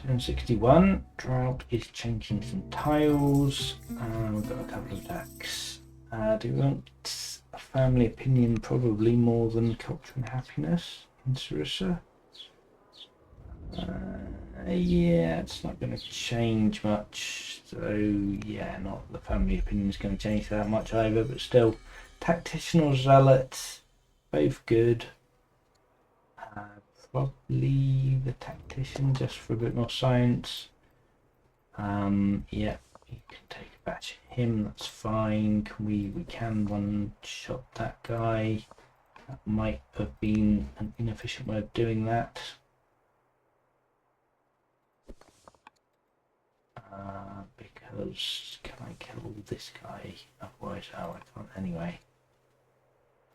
Turn 61. Drought is changing some tiles. We've got a couple of attacks. Do we want a family opinion probably more than culture and happiness in Sarissa? Yeah, it's not going to change much. So yeah, not the family opinion is going to change that much either. But still, tactician or zealot, both good. Probably the tactician just for a bit more science. Yeah, you can take a batch of him. That's fine. We can one shot that guy. That might have been an inefficient way of doing that. Because can I kill this guy? Otherwise, oh, I can't anyway.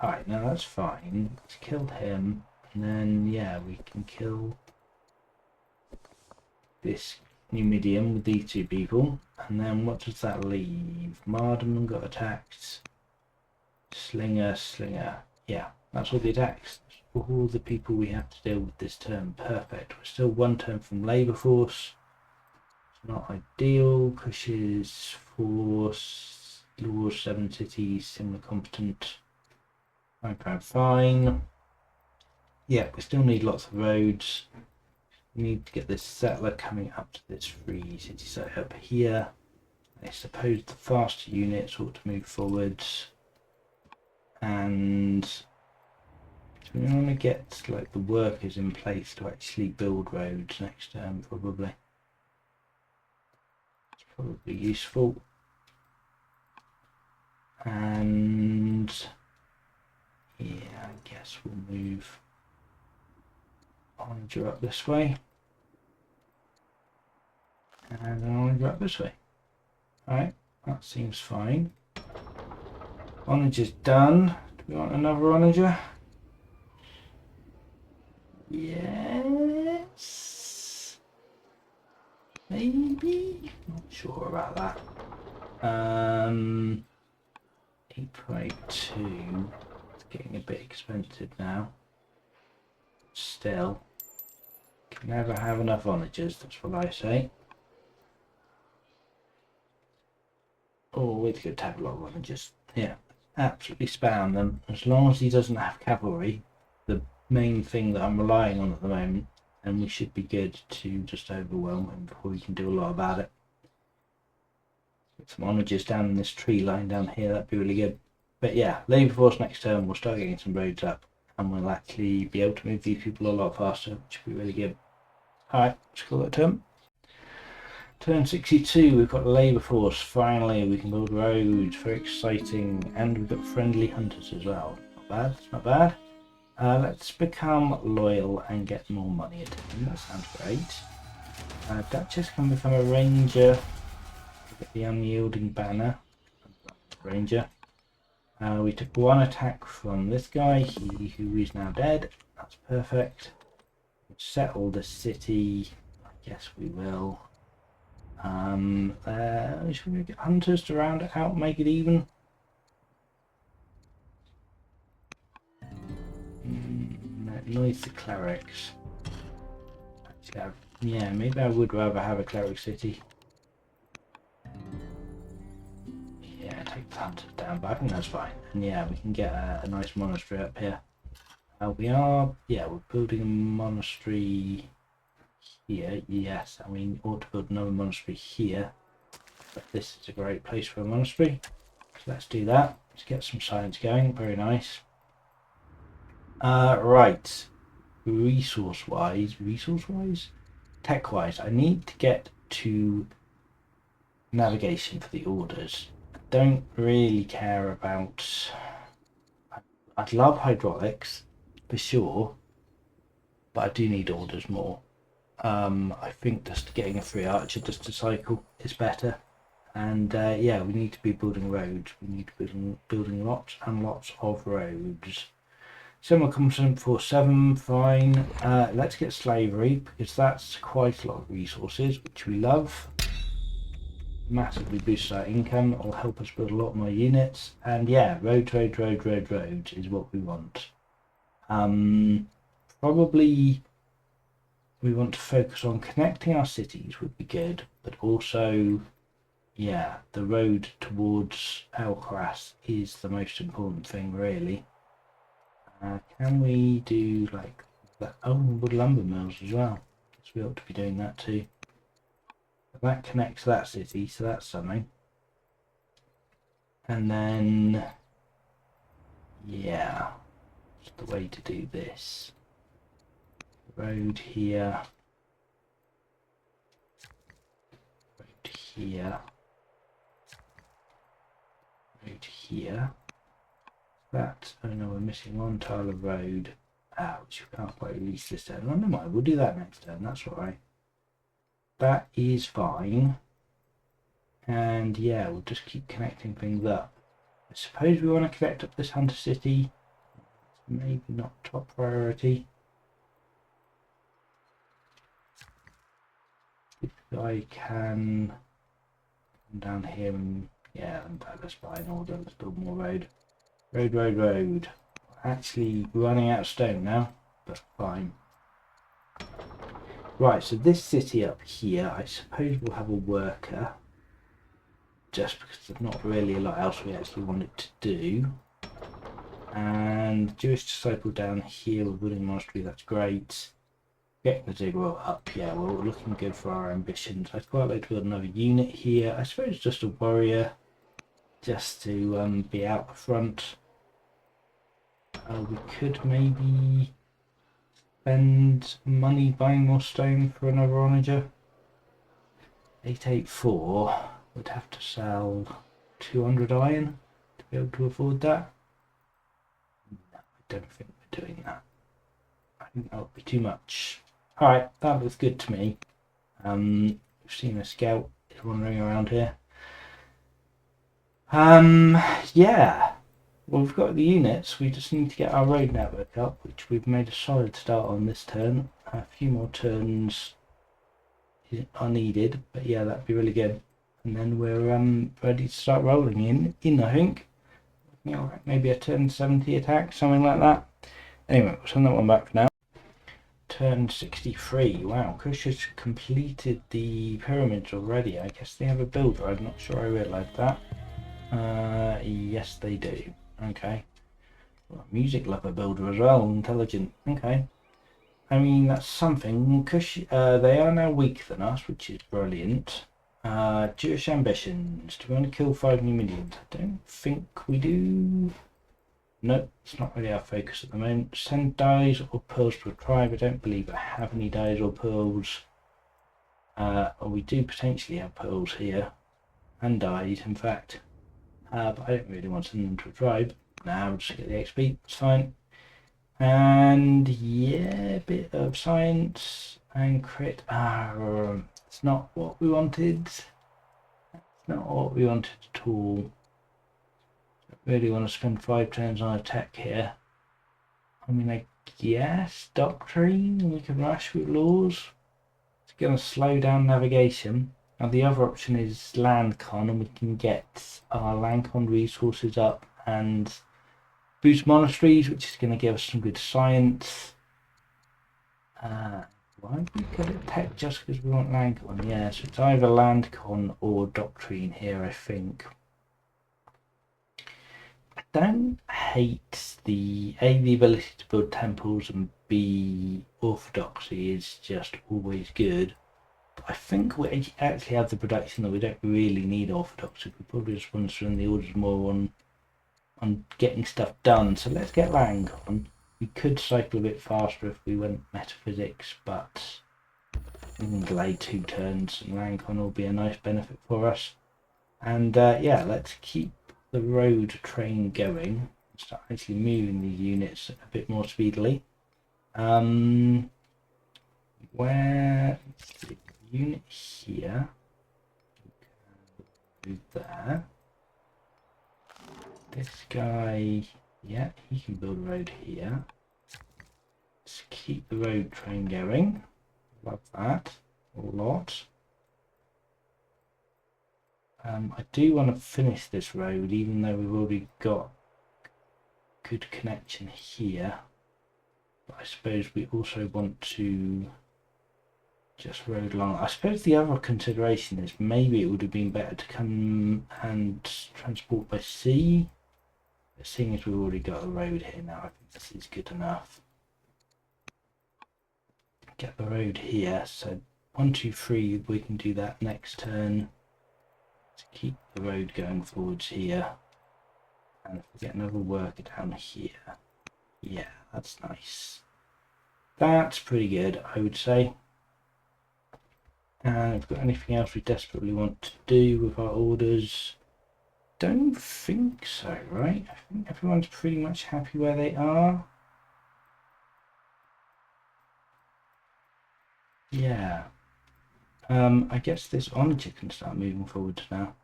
Alright, now that's fine. Let's kill him. And then, yeah, we can kill this Numidium with these two people. And then what does that leave? Mardaman got attacked. Slinger. Yeah, that's all the attacks. That's all the people we have to deal with this turn. Perfect. We're still one turn from Labour Force. Not ideal. Pushes, Force, Laws, 7 cities, similar competent. Fine. Yeah, we still need lots of roads. We need to get this settler coming up to this free city site up here. I suppose the faster units ought to move forwards. And we want to get like the workers in place to actually build roads next term, probably. It's probably useful. And yeah, I guess we'll move Onager up this way. And then Onager up this way. Alright, that seems fine. Onager's done. Do we want another Onager? Yes. Maybe? Not sure about that. 8.2. It's getting a bit expensive now. Still. Can never have enough Onagers, that's what I say. Oh, it's good to have a lot of Onagers. Yeah, absolutely spam them. As long as he doesn't have cavalry, the main thing that I'm relying on at the moment, and we should be good to just overwhelm him before we can do a lot about it. Get some Onagers down in this tree line down here, that'd be really good. But yeah, Labour Force next turn, we'll start getting some roads up, and we'll actually be able to move these people a lot faster, which would be really good. Alright, let's call that turn. Turn 62, we've got Labour Force. Finally, we can build roads. Very exciting. And we've got friendly hunters as well. Not bad, it's not bad. Let's become loyal and get more money at him. That sounds great. Duchess can become a ranger. Get the unyielding banner. Ranger. We took one attack from this guy, who is now dead. That's perfect. Settle the city. I guess we will. Should we get hunters to round it out, make it even? That annoys the clerics. Actually, yeah, maybe I would rather have a cleric city. Yeah, take the hunters down, but I think that's fine. And yeah, we can get a nice monastery up here. We're building a monastery here, yes, and we ought to build another monastery here, but this is a great place for a monastery, so let's do that. Let's get some science going. Very nice. Right, resource wise, tech wise, I need to get to navigation for the orders. I don't really care about, I'd love hydraulics for sure, but I do need orders more. I think just getting a free archer just to cycle is better, and yeah, we need to be building roads. We need to be building lots and lots of roads. Similar competent for 7, fine. Let's get slavery, because that's quite a lot of resources, which we love. Massively boosts our income. It'll help us build a lot more units, and yeah, roads is what we want. Probably we want to focus on connecting our cities would be good, but also, yeah, the road towards Alcaras is the most important thing, really. Can we do like that? Oh, wood lumber mills as well. Guess we ought to be doing that too. But that connects that city, so that's something. And then, yeah, that's the way to do this. Road here. Road here. Road here. That, oh no, we're missing one tile of road. Which we can't quite release this turn. Oh, never mind, we'll do that next turn, that's alright. That is fine. And yeah, we'll just keep connecting things up. I suppose we want to connect up this Hunter City. Maybe not top priority. If I can come down here and yeah, let's buy an order, let's build more road. Road. Actually running out of stone now, but fine. Right, so this city up here, I suppose we'll have a worker. Just because there's not really a lot else we actually want it to do. And Jewish disciple down here with Wooden Monastery, that's great. Getting the Ziggurat up, yeah, we're looking good for our ambitions. I'd quite like to build another unit here. I suppose just a warrior, just to be out front. We could maybe spend money buying more stone for another onager. 884 would have to sell 200 iron to be able to afford that. No, I don't think we're doing that. I think that would be too much. Alright, that looks good to me. We've seen a scout wandering around here. Yeah. Well, we've got the units, we just need to get our road network up, which we've made a solid start on this turn. A few more turns are needed, but yeah, that'd be really good. And then we're ready to start rolling in I think. You know, maybe a turn 70 attack, something like that. Anyway, we'll send that one back for now. Turn 63. Wow, Kush has completed the pyramids already. I guess they have a builder. I'm not sure I realised that. Yes, they do. Okay. Well, music lover builder as well. Intelligent. Okay. I mean, that's something. Kush, they are now weaker than us, which is brilliant. Jewish ambitions. Do we want to kill 5 Numidians? I don't think we do. Nope, it's not really our focus at the moment. Send dyes or pearls to a tribe. I don't believe I have any dyes or pearls. Or we do potentially have pearls here. And dyes, in fact. But I don't really want to send them to a tribe. Nah, we'll just get the XP, it's fine. And yeah, a bit of science and crit. It's not what we wanted. It's not what we wanted at all. I really want to spend 5 turns on attack here. I mean, I guess doctrine, we can rush with laws. It's going to slow down navigation. Now the other option is land con, and we can get our land con resources up and boost monasteries, which is going to give us some good science. Why do we get it tech just because we want land con? Yeah, so it's either land con or doctrine here, I think. I don't hate the ability to build temples, and B, orthodoxy is just always good. I think we actually have the production that we don't really need orthodoxy. We probably just want to spend the orders more on getting stuff done. So let's get land on. We could cycle a bit faster if we went metaphysics, but we can delay 2 turns and Lancon will be a nice benefit for us. And yeah, let's keep the road train going. Start actually moving these units a bit more speedily. Where the unit here, move there. This guy, yeah, he can build a road here. Let's keep the road train going. Love that a lot. I do want to finish this road, even though we've already got good connection here. But I suppose we also want to just rode along. I suppose the other consideration is maybe it would have been better to come and transport by sea. But seeing as we've already got a road here now, I think this is good enough. Get the road here, so 1, 2, 3, we can do that next turn to keep the road going forwards here. And if we get another worker down here, yeah, that's nice. That's pretty good, I would say. And if we've got anything else we desperately want to do with our orders? Don't think so, right? I think everyone's pretty much happy where they are. Yeah. I guess this onager can start moving forwards now.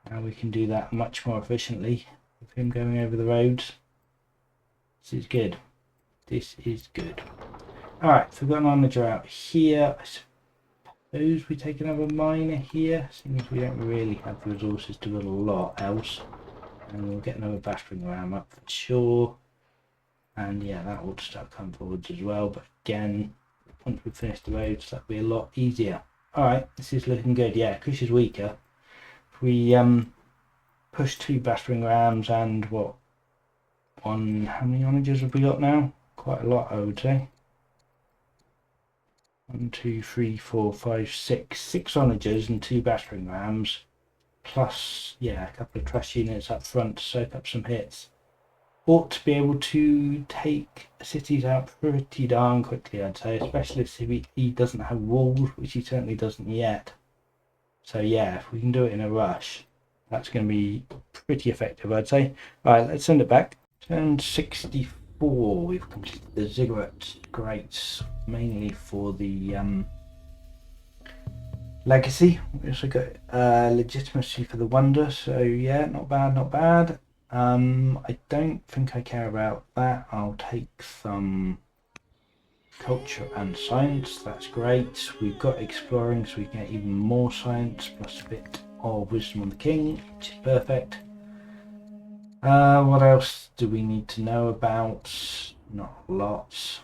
Now we can do that much more efficiently with him going over the roads. This is good. This is good. Alright, so we've got an onager out here. I suppose we take another miner here, seeing as we don't really have the resources to build a lot else. And we'll get another battering ram up for sure. And yeah, that ought to start coming forwards as well. But again, once we've finished the roads, that'll be a lot easier. Alright, this is looking good. Yeah, Kush is weaker. If we push 2 battering rams and what? How many onagers have we got now? Quite a lot, I would say. 1, 2, 3, 4, 5, 6. 6 onagers and 2 battering rams. Plus, yeah, a couple of trash units up front to soak up some hits. Ought to be able to take cities out pretty darn quickly, I'd say, especially if he doesn't have walls, which he certainly doesn't yet. So yeah, if we can do it in a rush, that's going to be pretty effective, I'd say. Alright, let's send it back. Turn 64, we've completed the Ziggurat. Great, mainly for the legacy. We also got legitimacy for the wonder, so yeah, not bad, not bad. I don't think I care about that. I'll take some culture and science, that's great. We've got exploring, so we can get even more science, plus a bit of wisdom on the king, which is perfect. What else do we need to know about? Not lots.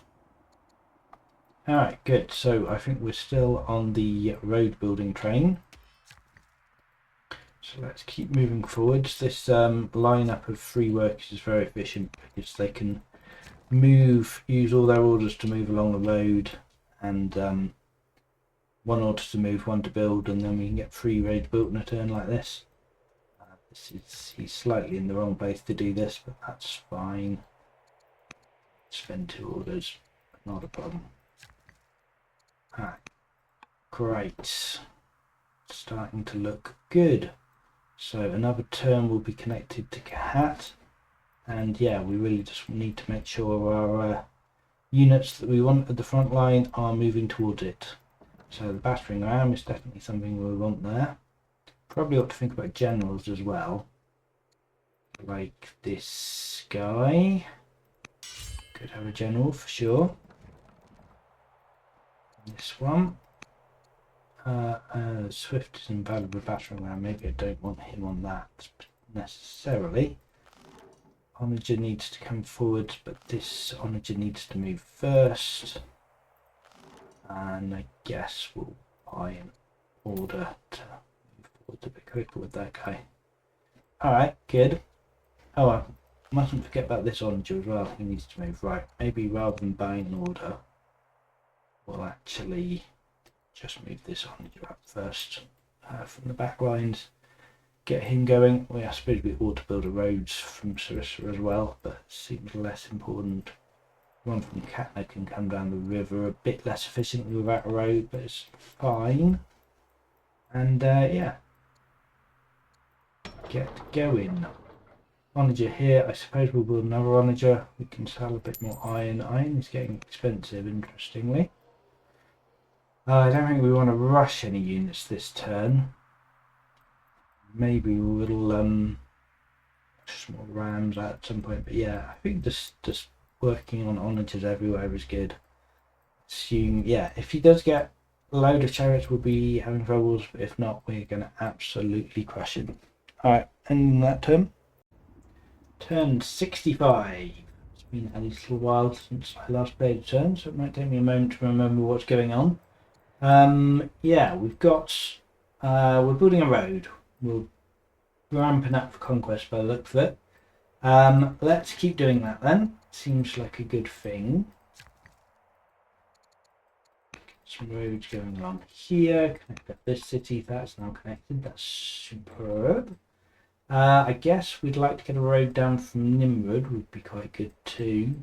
Alright, good. So I think we're still on the road building train. So let's keep moving forwards. This lineup of 3 workers is very efficient because they can use all their orders to move along the road, and 1 order to move, 1 to build, and then we can get 3 roads built in a turn like this. He's slightly in the wrong place to do this, but that's fine. Spend 2 orders, not a problem. Alright, great. Starting to look good. So another turn will be connected to Kahat. And yeah, we really just need to make sure our units that we want at the front line are moving towards it. So the battering ram is definitely something we want there. Probably ought to think about generals as well. Like this guy. Could have a general for sure. This one. Swift is invaluable battering ram. Maybe I don't want him on that necessarily. Onager needs to come forward, but this onager needs to move first. And I guess we'll buy an order to move forward a bit quicker with that guy. Alright, good. Oh well, mustn't forget about this onager as well. He needs to move right. Maybe rather than buying an order, we'll actually just move this onager up first from the back lines. Get him going. I suppose we ought to build a roads from Sarissa as well, but it seems less important. One from Katna can come down the river a bit less efficiently without a road, but it's fine. And yeah, get going. Onager here. I suppose we'll build another onager. We can sell a bit more iron. Iron is getting expensive, interestingly. I don't think we want to rush any units this turn. Maybe we'll small rams out at some point, but yeah, I think just working on onagers everywhere is good. Assume, yeah, if he does get a load of chariots, we'll be having troubles, but if not, we're going to absolutely crush him. Alright, ending that turn. Turn 65. It's been a little while since I last played a turn, so it might take me a moment to remember what's going on. Yeah, we've got. We're building a road. We're ramping up for conquest by the look of it. Let's keep doing that then. Seems like a good thing. Some roads going along here. Connect up this city. That's now connected. That's superb. I guess we'd like to get a road down from Nimrod. Would be quite good too.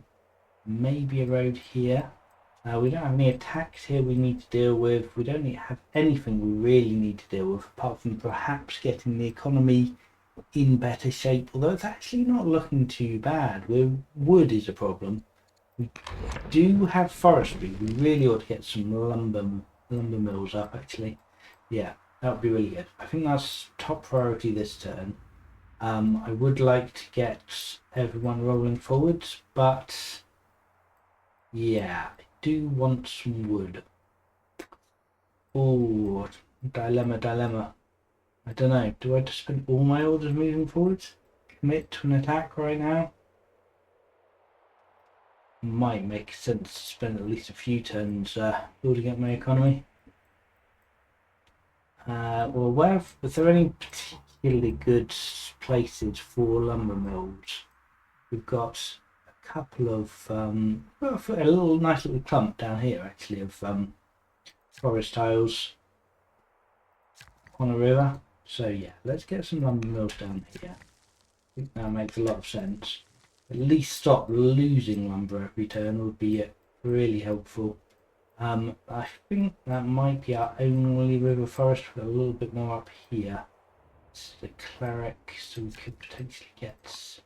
Maybe a road here. We don't have any attacks here we need to deal with. We don't have anything we really need to deal with apart from perhaps getting the economy in better shape, although it's actually not looking too bad. Wood is a problem. We do have forestry. We really ought to get some lumber mills up actually. Yeah, that would be really good. I think that's top priority this turn. I would like to get everyone rolling forwards, but yeah, I do want some wood. Oh, dilemma. I don't know. Do I just spend all my orders moving forwards? Commit to an attack right now? Might make sense to spend at least a few turns building up my economy. Well, is there any particularly good places for lumber mills? We've got a couple of a nice little clump down here actually of forest tiles on a river. So yeah, let's get some lumber mills down here. I think that makes a lot of sense. At least stop losing lumber every turn would be really helpful. I think that might be our only river forest. We've got a little bit more up here. It's the cleric, so we could potentially get.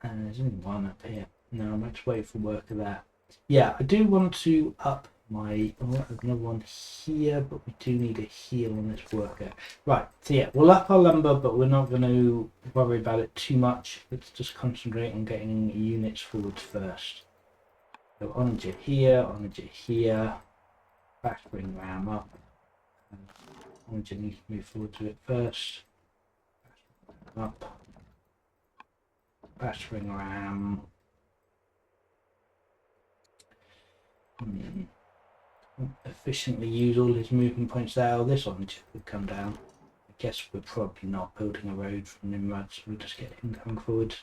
There's only one up here. No, I'm going to wait for work of that. Yeah, I do want to up my. Another one here, but we do need a heal on this worker. Right, so yeah, we'll up our lumber, but we're not going to worry about it too much. Let's just concentrate on getting units forwards first. So onager here, battering ram up. Onager needs to move forward to it first. Up. Battering ram. Efficiently use all his movement points there. Oh, this onager could come down. I guess we're probably not building a road from Nimrod, so we'll just get him coming forward.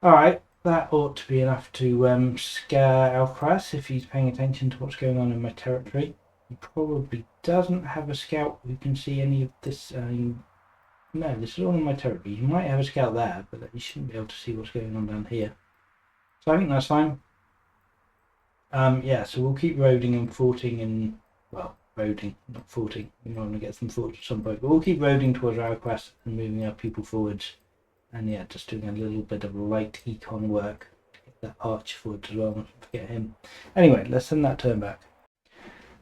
Alright. That ought to be enough to scare Alcaras if he's paying attention to what's going on in my territory. He probably doesn't have a scout who can see any of this. No, this is all in my territory. He might have a scout there, but he shouldn't be able to see what's going on down here. So I think that's fine. Yeah, so we'll keep roading and forting and, well, roading, not forting. We want to get some forts at some point, but we'll keep roading towards Alcaras and moving our people forwards. And yeah, just doing a little bit of light econ work to get that archer forward as well. Don't forget him. Anyway, let's send that turn back.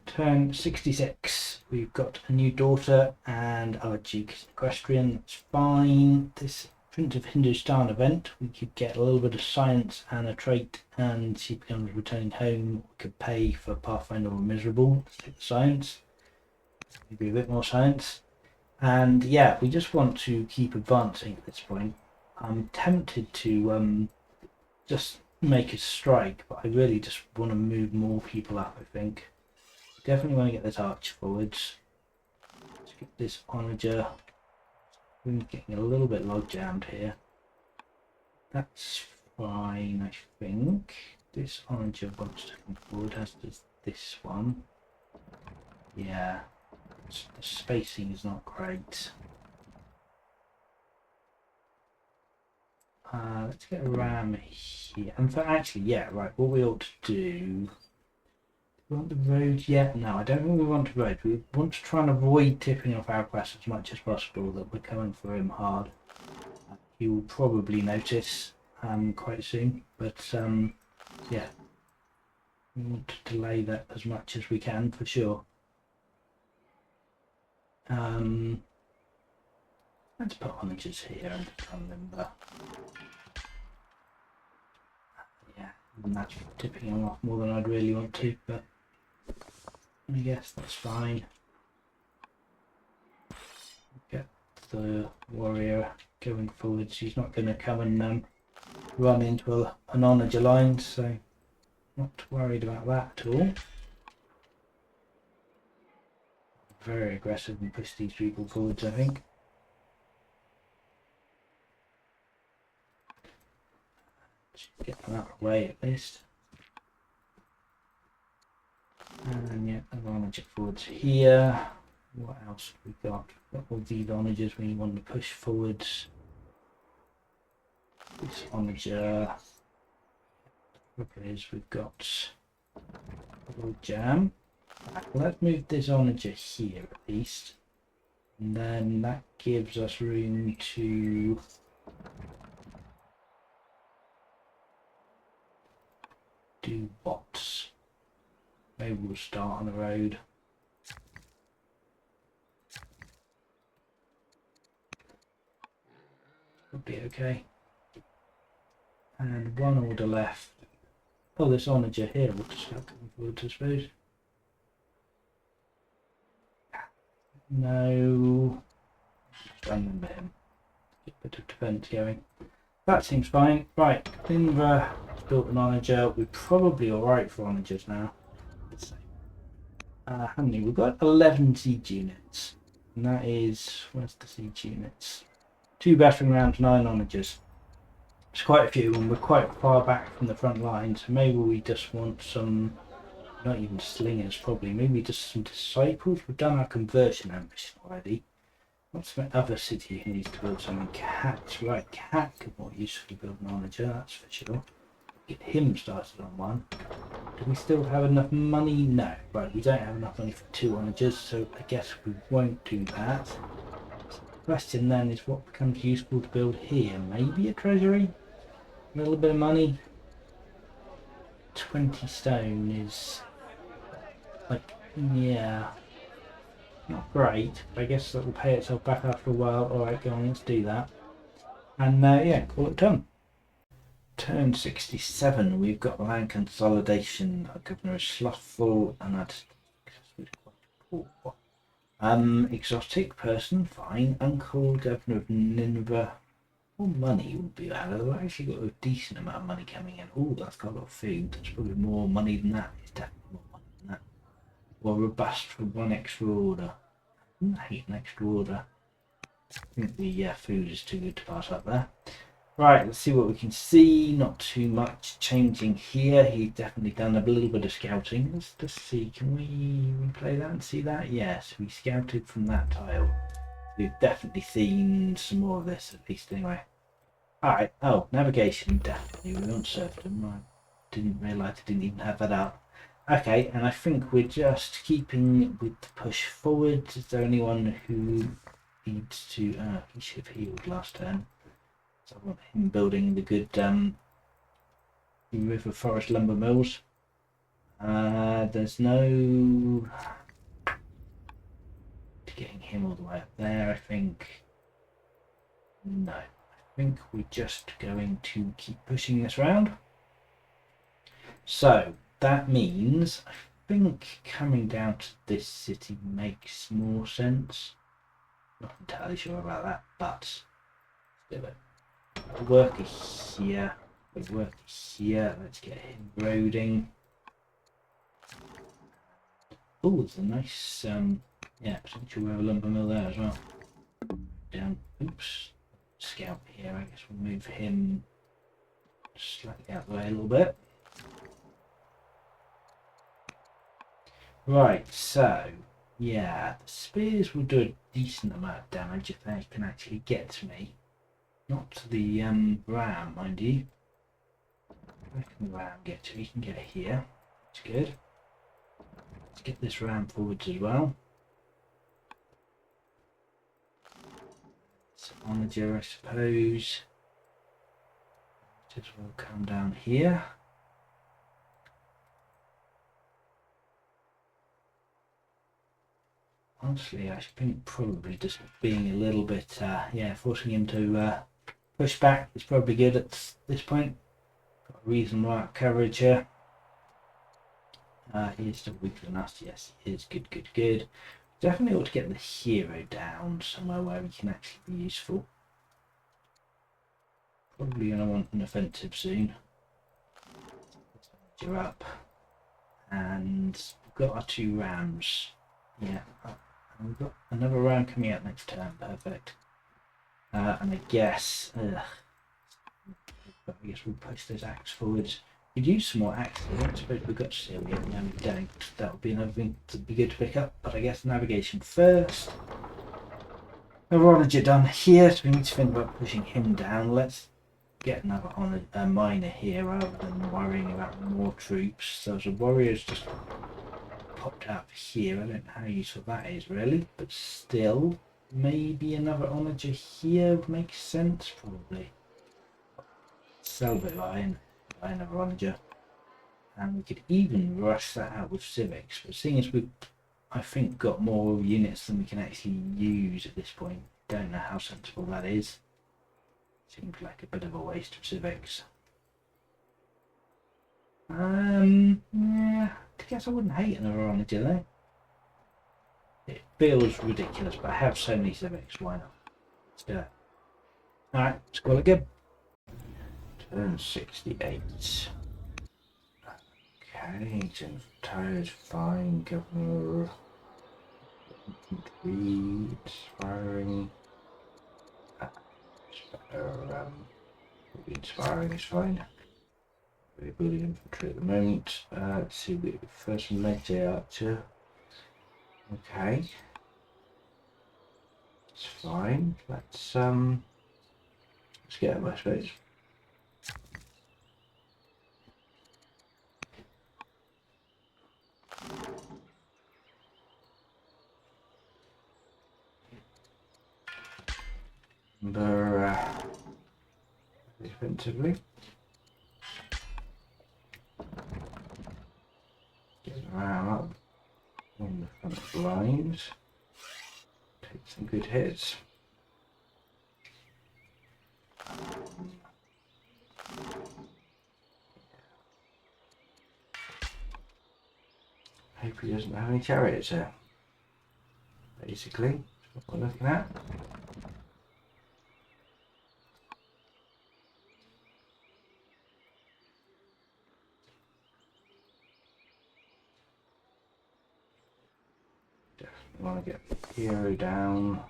Turn 66. We've got a new daughter and our Duke is equestrian. That's fine. This Prince of Hindustan event, we could get a little bit of science and a trait, and she becomes returning home. We could pay for Pathfinder or Miserable. Let's take the science. Maybe a bit more science. And yeah, we just want to keep advancing at this point. I'm tempted to just make a strike, but I really just want to move more people up, I think. Definitely want to get this archer forwards. Let's get this onager. We're getting a little bit log jammed here. That's fine, I think. This onager wants to come forward, as does this one. Yeah. The spacing is not great. Let's get a ram here. And for actually, yeah, right. What we ought to do. We want the road yet? No, I don't think we want the road. We want to try and avoid tipping off Alcaras as much as possible. That we're coming for him hard. He will probably notice quite soon. But yeah, we want to delay that as much as we can for sure. Let's put onagers here and remember. Yeah, and that's tipping them off more than I'd really want to, but I guess that's fine. Get the warrior going forward. She's not going to come and run into an onager line, so not worried about that at all. very aggressive and push these people forwards, I think. Get them out of the way at least. And yeah, advantage it forwards here. What else have we got? We've got all these onagers we want to push forwards. This onager. We've got a little jam. Let's move this onager here at least. And then that gives us room to do what? Maybe we'll start on the road. Would be okay. And one order left. Oh, this onager here will just start coming forward, I suppose. No. I remember him. Get a bit of defence going. That seems fine. Right, Inver built an onager. We're probably alright for onagers now. How many? We've got 11 siege units. And that is, where's the siege units? 2 battering rams, 9 onagers. It's quite a few, and we're quite far back from the front line, so maybe we just want some, not even slingers probably, maybe just some disciples. We've done our conversion ambition already. What's the other city who needs to build something? Cat, right, Cat could more usefully build an onager, that's for sure. Get him started on one. Do we still have enough money? No. Right, we don't have enough money for 2 onagers, so I guess we won't do that. So the question then is what becomes useful to build here? Maybe a treasury? A little bit of money? 20 stone is like, yeah, not great, but I guess that will pay itself back after a while. Alright, go on, let's do that. And yeah, call it done. Turn 67, we've got land consolidation. Our governor is slothful and that's quite poor. Exotic person, fine. Uncle, governor of Nineveh. More money would be bad. I've actually got a decent amount of money coming in. Oh, that's got a lot of food. That's probably more money than that. It's definitely more money than that. Well, robust for 1 extra order. I hate an extra order. I think the food is too good to pass up there. Right, let's see what we can see. Not too much changing here. He's definitely done a little bit of scouting. Let's just see. Can we replay that and see that? Yes, we scouted from that tile. We've definitely seen some more of this, at least anyway. Alright, oh, navigation, definitely. We want serfdom. I didn't realise I didn't even have that up. Okay, and I think we're just keeping with the push forward. Is there anyone who needs to... he should have healed last turn. So I want him building the good river forest lumber mills. There's no... getting him all the way up there, I think. No, I think we're just going to keep pushing this round. So that means I think coming down to this city makes more sense. Not entirely sure about that, but let's do it. A worker here, a worker here. Let's get him roading. Oh, there's a nice yeah, potential we have a lumber mill there as well. Down, oops, scout here. I guess we'll move him slightly out of the way a little bit. Right, so yeah, the spears will do a decent amount of damage if they can actually get to me. Not to the ram, mind you. Where can the ram get to? He can get here. That's good. Let's get this ram forwards as well. It's onager, I suppose. Just will come down here. Honestly, I think probably just being a little bit, yeah, forcing him to push back is probably good at this point. Got a reasonable coverage here. He is still weaker than us, yes, he is. Good, good, good. Definitely ought to get the hero down somewhere where he can actually be useful. Probably going to want an offensive soon. You're up. And we've got our 2 rams. Yeah, And we've got another round coming out next turn. Perfect. And I guess, we'll push those axe forwards. We'd use some more axes. I don't suppose we've got steel yet. No, we don't. That would be another thing to be good to pick up. But I guess navigation first. Oronija done here, so we need to think about pushing him down. Let's get another miner here rather than worrying about more troops. So the warriors just popped out here. I don't know how useful that is really, but still, maybe another onager here would make sense. Probably. Salvo line, another onager, and we could even rush that out with civics. But seeing as we've, I think, got more units than we can actually use at this point, don't know how sensible that is. Seems like a bit of a waste of civics. Yeah, I guess I wouldn't hate another onager though. It feels ridiculous, but I have so many civics, why not? Let's do it. Alright, let's call it good. Turn 68. Okay, James Tires, fine, Governor. Reed, firing. Inspiring is fine. We're building infantry at the moment. Let's see, we first Melee Archer. Okay. It's fine. Let's get him, I suppose. Defensively. Get around up on the front lines. Take some good hits. Hope he doesn't have any chariots there. Basically, that's what we're looking at. Definitely want to get Hero down.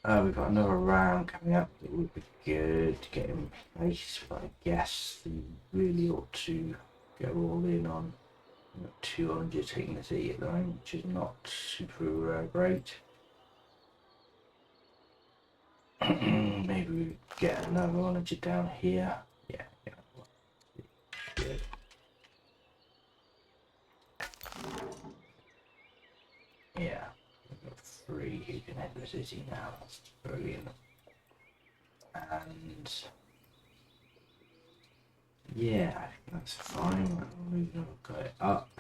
We've got another round coming up. It would be good to get in place, but I guess we really ought to go all in on 200 taking the city at the moment, which is not super great. Maybe we get another one down here. Yeah. Good. Yeah, we've got 3 who can hit the city now. That's brilliant. And yeah, I think that's fine. We've got it up.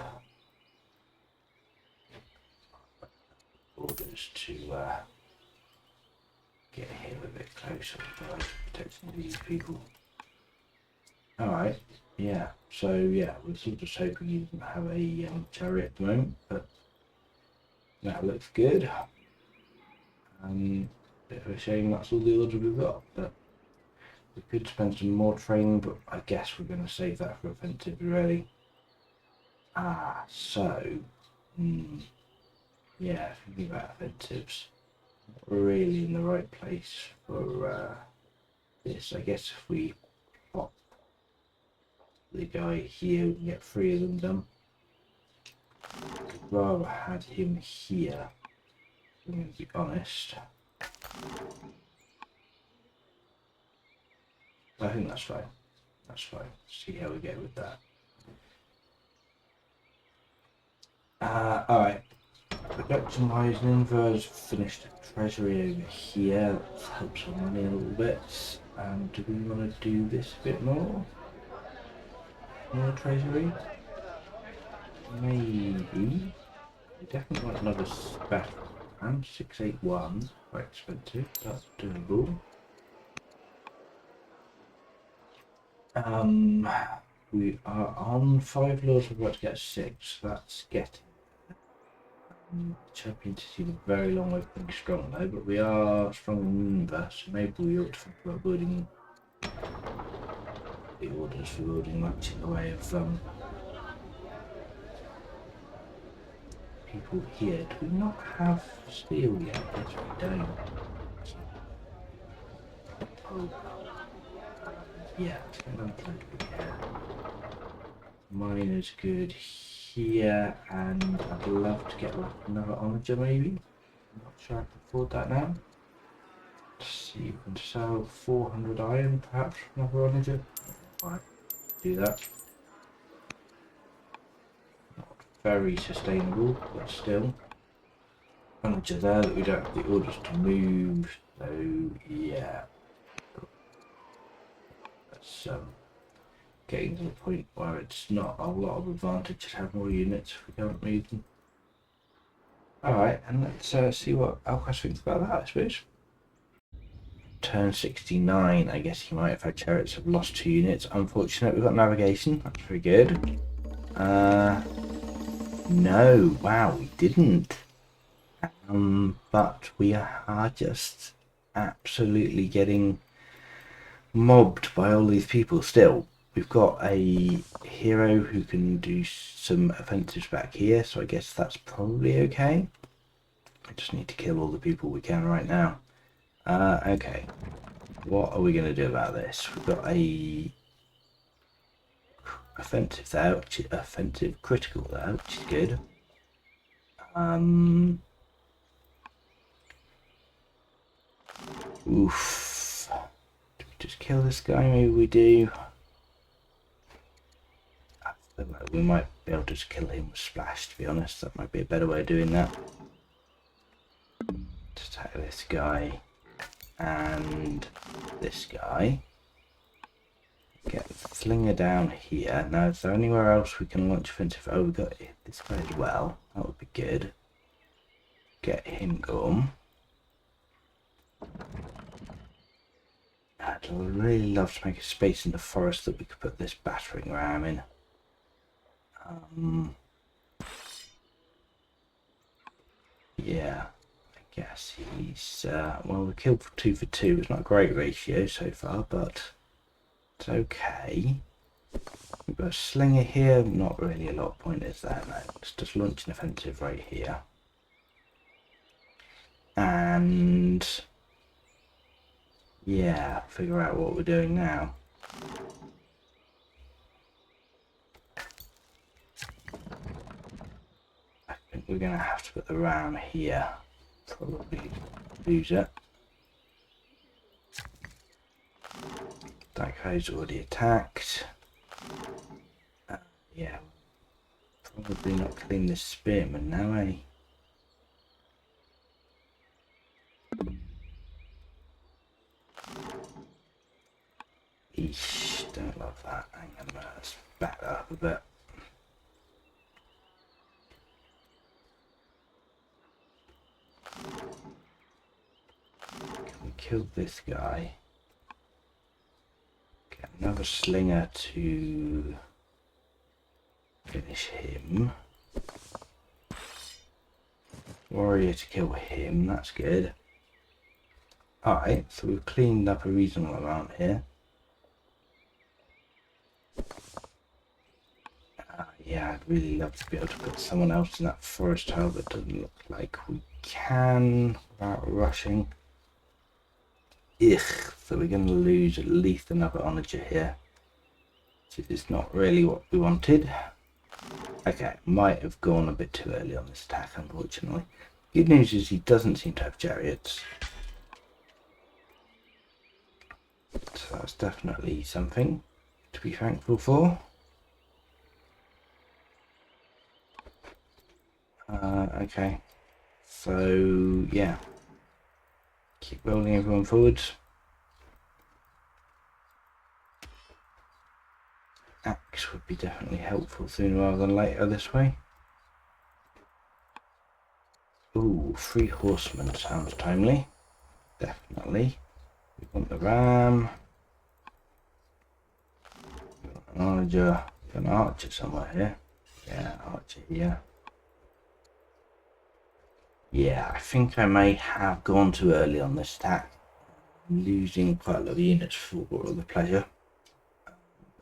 Orders to get here a bit closer by protecting these people. Alright, yeah, so yeah, we're sort of just hoping you didn't have a chariot at the moment, but that looks good. Bit of a shame that's all the orders we've got, but we could spend some more training, but I guess we're going to save that for offensive really. Yeah, thinking about offensives, we're really in the right place for this. I guess if we pop the guy here, we can get 3 of them done. I'd rather had him here, I'm going to be honest. I think that's fine. That's fine. See how we go with that. Alright. Production wise, Ninver's finished the treasury over here. That helps our money a little bit. Do we want to do this a bit more? More treasury? Maybe. We definitely want another special. 681, quite expensive, that's doable. We are on 5 laws, we're about to get 6, that's getting champion to see the very long way from being strong though, but we are strong in Ninver, so maybe we ought to think about building the orders for building much in the way of people here. Do we not have steel yet? Yes, we don't. Oh, yeah. Miner's good here, and I'd love to get like another onager maybe. I'm not sure I can afford that now. Let's see, you can sell 400 iron perhaps for another onager. Right, do that. Not very sustainable, but still. Onager there that we don't have the orders to move, so yeah. That's getting to the point where it's not a lot of advantage to have more units if we can't move them. Alright, and let's see what Alcaras thinks about that, I suppose. Turn 69, I guess you might have had chariots have lost 2 units. Unfortunate, we've got navigation, that's very good. No, wow, we didn't. But we are just absolutely getting mobbed by all these people still. We've got a hero who can do some offensives back here, so I guess that's probably okay. I just need to kill all the people we can right now. Okay. What are we going to do about this? We've got a offensive there, which is offensive critical there, which is good. Oof. Do we just kill this guy? Maybe we do. We might be able to just kill him with splash, to be honest. That might be a better way of doing that. Just attack this guy and this guy. Get the slinger down here. Now, is there anywhere else we can launch offensive? Oh, we've got this guy as well. That would be good. Get him going. I'd really love to make a space in the forest that we could put this battering ram in. Yeah, I guess he's well, we killed for 2 for 2. It's not a great ratio so far, but it's okay. We've got a slinger here. Not really a lot of point is there. No, let's just launch an offensive right here, and yeah, figure out what we're doing now. I think we're going to have to put the ram here. Probably lose it. That guy's already attacked. Yeah, probably not killing this spearman now, eh? Eesh, don't love that. Hang on a minute, let's back that up a bit. Can we kill this guy? Get another slinger to finish him. Warrior to kill him, that's good. Alright, so we've cleaned up a reasonable amount here. Yeah, I'd really love to be able to put someone else in that forest tile, but it doesn't look like we can without rushing. Ugh, so we're going to lose at least another onager here. Which is not really what we wanted. Okay, might have gone a bit too early on this attack, unfortunately. Good news is he doesn't seem to have chariots. So that's definitely something to be thankful for. Okay, so yeah, keep rolling everyone forwards. Axe would be definitely helpful sooner rather than later this way. Ooh, 3 horsemen sounds timely. Definitely. We want the ram. We want an onager. We want an archer somewhere here. Yeah, archer here. Yeah, I think I may have gone too early on this attack. I'm losing quite a lot of units for all the pleasure. But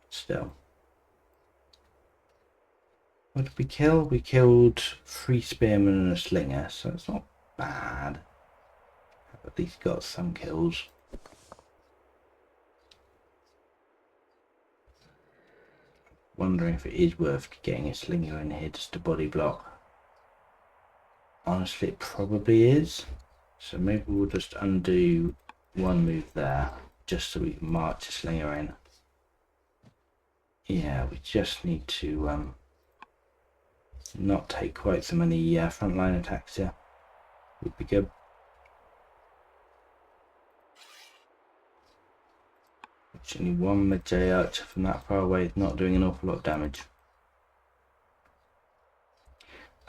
still. What did we kill? We killed 3 spearmen and a slinger, so it's not bad. At least got some kills. Wondering if it is worth getting a slinger in here just to body block. Honestly, it probably is. So maybe we'll just undo one move there, just so we can march a slinger in. Yeah, we just need to not take quite so many frontline attacks here. Would be good. Actually, one mid-J archer from that far away is not doing an awful lot of damage.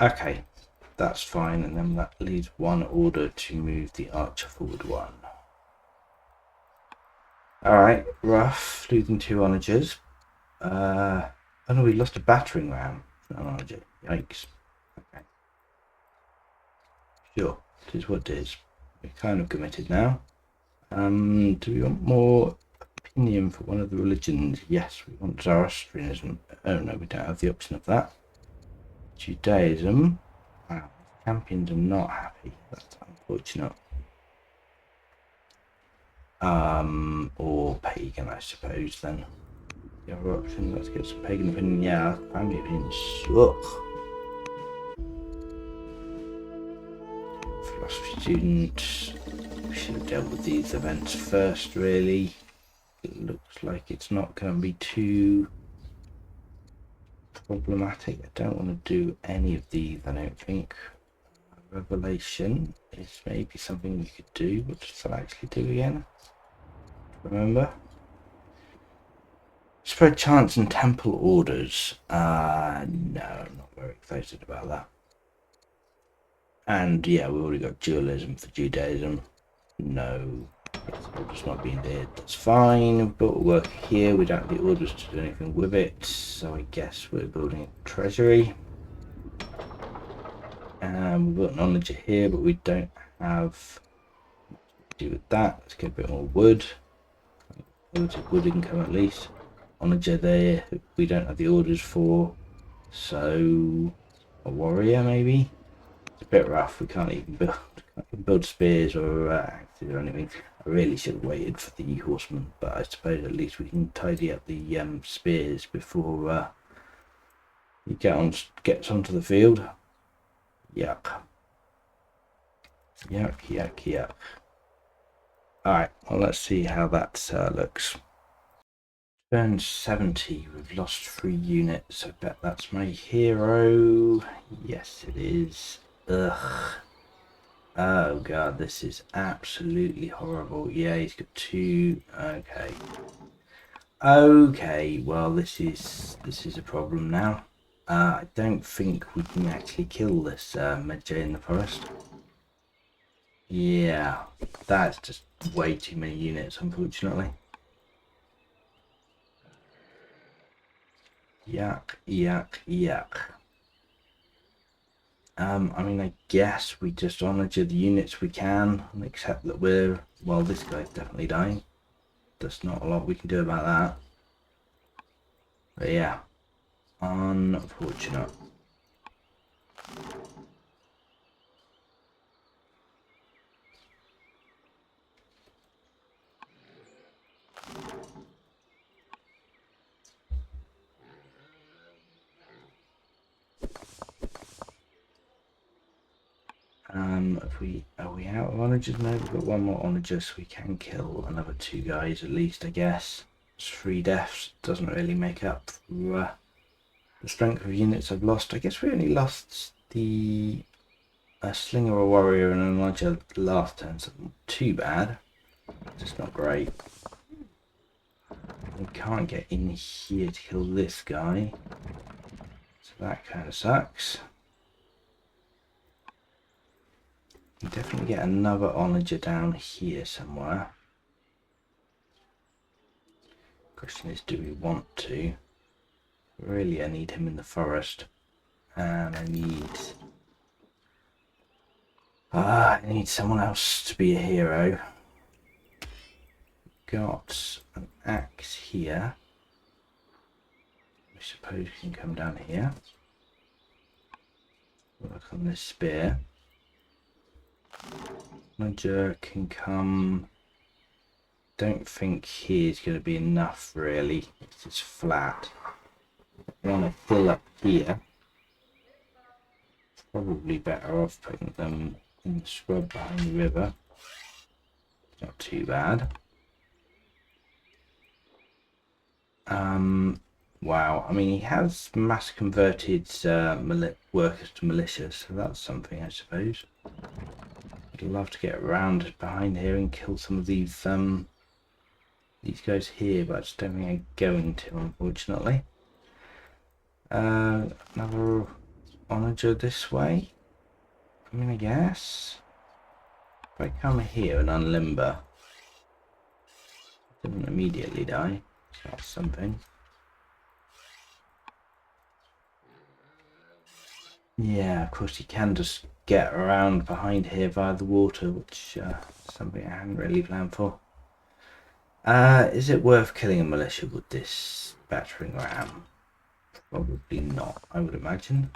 Okay, that's fine, and then that leaves one order to move the archer forward 1. Alright, rough, losing 2 onagers. Oh no, we lost a battering ram. Not an onager. Yikes. Okay. Sure, it is what it is. We're kind of committed now. Do we want more opinion for one of the religions? Yes, we want Zoroastrianism. Oh no, we don't have the option of that. Judaism. Wow, champions are not happy. That's unfortunate. Or pagan, I suppose, then. The other option, let's get some pagan opinion. Yeah, family opinions. Ugh. Philosophy student. We should have dealt with these events first, really. It looks like it's not going to be too problematic. I don't want to do any of these, I don't think. Revelation is maybe something we could do. What does that actually do again? Remember? Spread chants and temple orders. No, I'm not very excited about that. And yeah, we already got dualism for Judaism. No, orders not being did. That's fine. We've built a work here. We don't have the orders to do anything with it. So I guess we're building a treasury. We've got an onager here, but we don't have much to do with that. Let's get a bit more wood. Wood income at least. Onager there, we don't have the orders for. So a warrior maybe. It's a bit rough. We can't even build spears or axes or anything. I really should have waited for the horsemen, but I suppose at least we can tidy up the spears before he gets onto the field. Yuck. Yuck, yuck, yuck. Alright, well, let's see how that looks. Turn 70, we've lost 3 units. I bet that's my hero. Yes, it is. Ugh. Oh god, this is absolutely horrible. Yeah, he's got 2. Okay. Okay, well, this is a problem now. I don't think we can actually kill this mid-J in the forest. Yeah, that's just way too many units, unfortunately. Yuck, yuck, yuck. I mean, I guess we just onager the units we can, and accept that well, this guy's definitely dying. There's not a lot we can do about that. But yeah, unfortunate. Are we out of onagers? No, we've got 1 more onager, so we can kill another 2 guys at least, I guess. It's 3 deaths, doesn't really make up for the strength of units I've lost. I guess we only lost a slinger, a warrior, and an onager last turn, so not too bad. Just not great. We can't get in here to kill this guy, so that kind of sucks. We definitely get another onager down here somewhere. Question is, do we want to? Really, I need him in the forest, and I need someone else to be a hero. Got an axe here. I suppose we can come down here. work on this spear. Onager can come. Don't think here's going to be enough really. It's just flat. We want to fill up here. Probably better off putting them in the scrub behind the river. Not too bad. Wow. I mean, he has mass converted workers to militia, so that's something, I suppose. I'd love to get around behind here and kill some of these guys here, but I just don't think I'm going to, unfortunately. Another onager this way. I mean, I guess if I come here and unlimber, it doesn't immediately die. So that's something. Yeah, of course you can just get around behind here via the water, which is something I hadn't really planned for. Is it worth killing a militia with this battering ram? Probably not, I would imagine.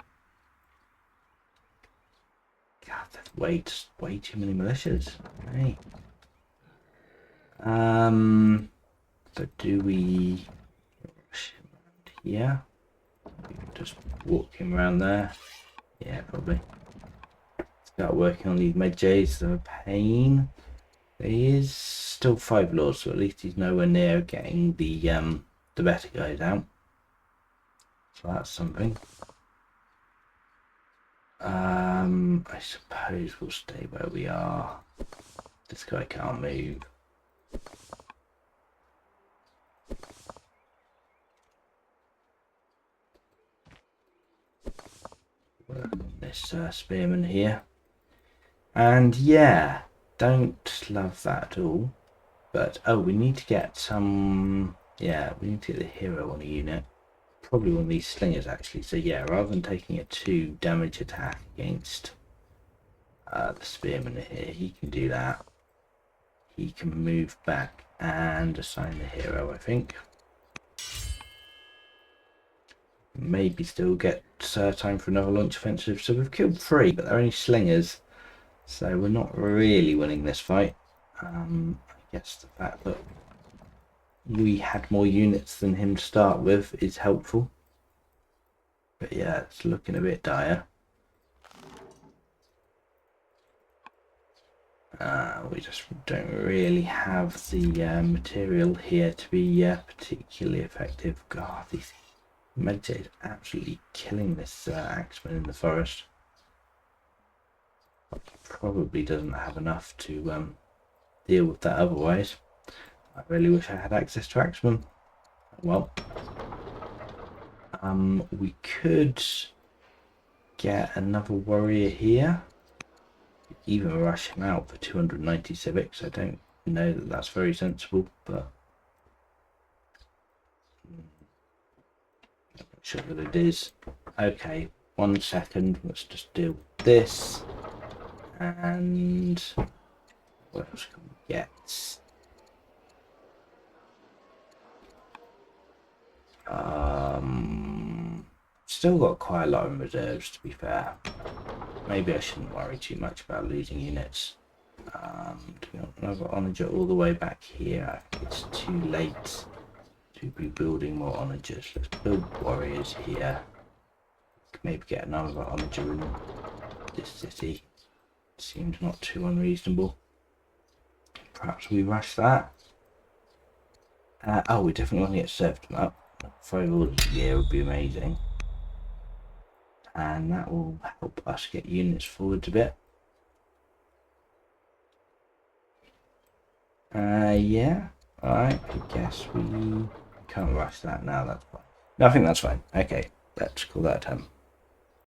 God, that's way too many militias. Hey. So do we rush him around here? We can just walk him around there. Yeah, probably. Start working on these medjays. They're a pain. There is still 5 lords, so at least he's nowhere near getting the better guys out. So that's something. I suppose we'll stay where we are. This guy can't move. Work on this spearman here. And yeah, don't love that at all. But oh, we need to get some. Yeah, we need to get the hero on a unit. Probably one of these slingers actually. So yeah, rather than taking a 2 damage attack against the spearman here, he can do that. He can move back and assign the hero, I think. Maybe still get time for another launch offensive. So we've killed 3, but they're only slingers, so we're not really winning this fight. I guess the fact that we had more units than him to start with is helpful. But yeah, it's looking a bit dire. We just don't really have the material here to be particularly effective. God, these Medjay is absolutely killing this axeman in the forest. Probably doesn't have enough to deal with that otherwise. I really wish I had access to axemen. Well, we could get another warrior here. Even rush him out for 290 civics. I don't know that that's very sensible, but I'm not sure that it is. Okay, 1 second. Let's just deal with this. And what else can we get? Still got quite a lot of reserves, to be fair. Maybe I shouldn't worry too much about losing units. Another onager all the way back here. I think it's too late to be building more onagers. Let's build warriors here. Maybe get another onager in this city. Seems not too unreasonable. Perhaps we rush that. Oh, we definitely want to get serfdom up. 5 orders a year would be amazing. And that will help us get units forward a bit. Yeah, alright, I guess we can't rush that now, that's fine. No, I think that's fine. Okay, let's call that a time.